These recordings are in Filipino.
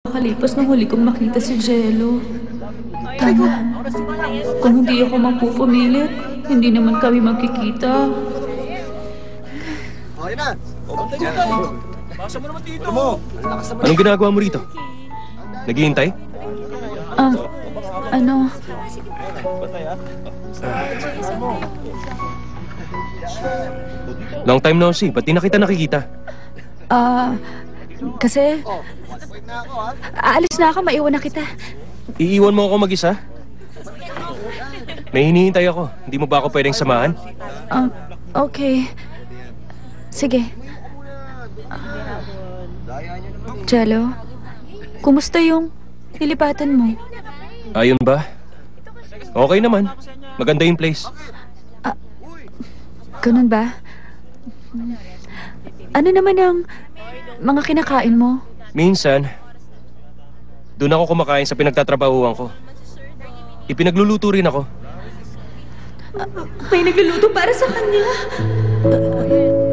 Makalipas nang huli kong makita si Jello. Tama. Kung hindi ako magpupumilit, hindi naman kami magkikita. Okay na. Basa mo naman dito. Anong ginagawa mo rito? Naghihintay? Ano? Long time no see. Ba't di na kita nakikita? Kasi... aalis na ako, maiwan na kita. Iiwan mo ako mag-isa? May hinihintay ako. Hindi mo ba ako pwedeng samahan? Okay. Sige. Jello, kumusta yung nilipatan mo? Ayun ba? Okay naman. Maganda yung place. Ganun ba? Ano naman ang mga kinakain mo? Minsan, doon ako kumakain sa pinagtatrabahuan ko. Ipinagluluto rin ako. May nagluluto para sa kanya.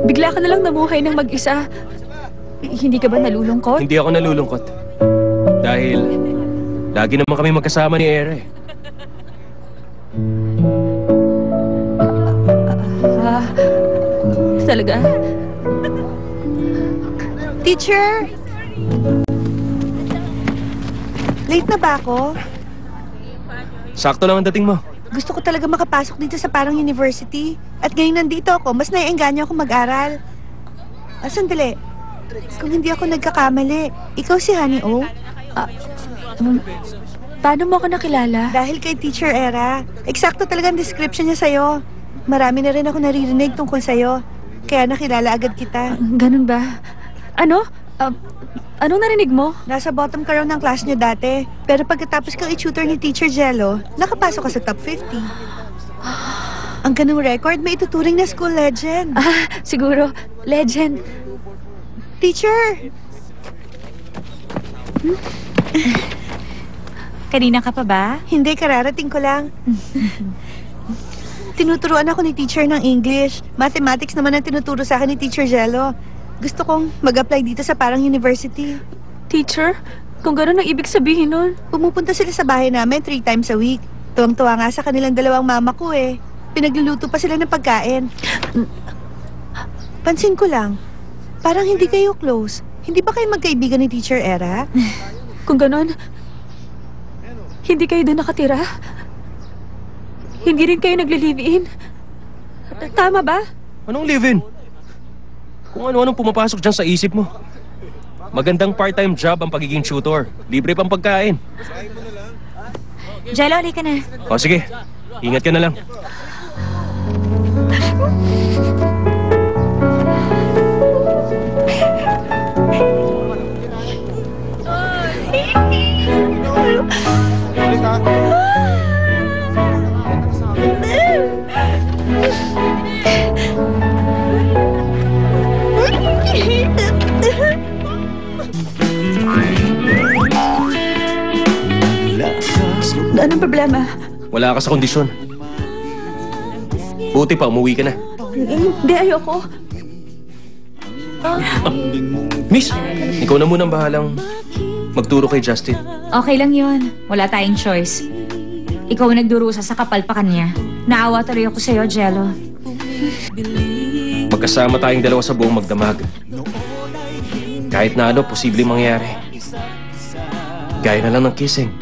Bigla ka na lang namuhay ng mag-isa. Hindi ka ba nalulungkot? Hindi ako nalulungkot. Dahil, lagi naman kami magkasama ni Era eh. Talaga? Teacher! Late na ba ako? Sakto lang ang dating mo. Gusto ko talaga makapasok dito sa parang university. At ngayon nandito ako, mas naiengganyo ako mag-aral. Sandali. Kung hindi ako nagkakamali, ikaw si Honey O? Paano mo ako nakilala? Dahil kay Teacher Era. Eksakto talaga ang description niya sa'yo. Marami na rin ako naririnig tungkol sa'yo. Kaya nakilala agad kita. Ganun ba? Ano? Anong narinig mo? Nasa bottom ka raw ng class niyo dati. Pero pagkatapos kang i-tutor ni Teacher Jello, nakapasok ka sa top 50. Ang ganung record, may ituturing na school legend. Siguro. Legend. Teacher! Kanina ka pa ba? Hindi, kararating ko lang. Tinuturuan ako ni teacher ng English. Mathematics naman ang tinuturo sa akin ni Teacher Jello. Gusto kong mag-apply dito sa parang university. Teacher? Kung gano'n ang ibig sabihin nun? Pumupunta sila sa bahay namin 3 times a week. Tuwang-tuwa nga sa kanilang dalawang mama ko eh. Pinagluluto pa sila ng pagkain. Pansin ko lang, parang hindi kayo close. Hindi ba kayo magkaibigan ni Teacher Era? Kung gano'n, hindi kayo doon nakatira? Hindi rin kayo nagli-live-in? Tama ba? Anong live-in? Kung ano-anong pumapasok dyan sa isip mo. Magandang part-time job ang pagiging tutor. Libre pang pagkain. Jello, halika na. O sige, ingat ka na lang. Anong problema? Wala ka sa kondisyon. Buti pa, umuwi ka na. Hindi, ayoko. Miss, ikaw na munang bahalang magturo kay Justin. Okay lang yon. Wala tayong choice. Ikaw ang nagdurusa sa kapalpakan niya. Naawa tuloy ako sa'yo, Jello. Magkasama tayong dalawa sa buong magdamag. Kahit na ano, posibleng mangyari. Gaya na lang ng kissing.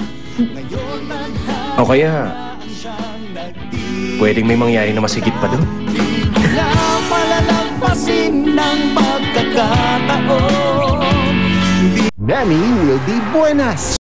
O kaya, pwedeng may mangyari na masigit pa doon. Palalampasin ng pagkakataon. Nani will be buenas.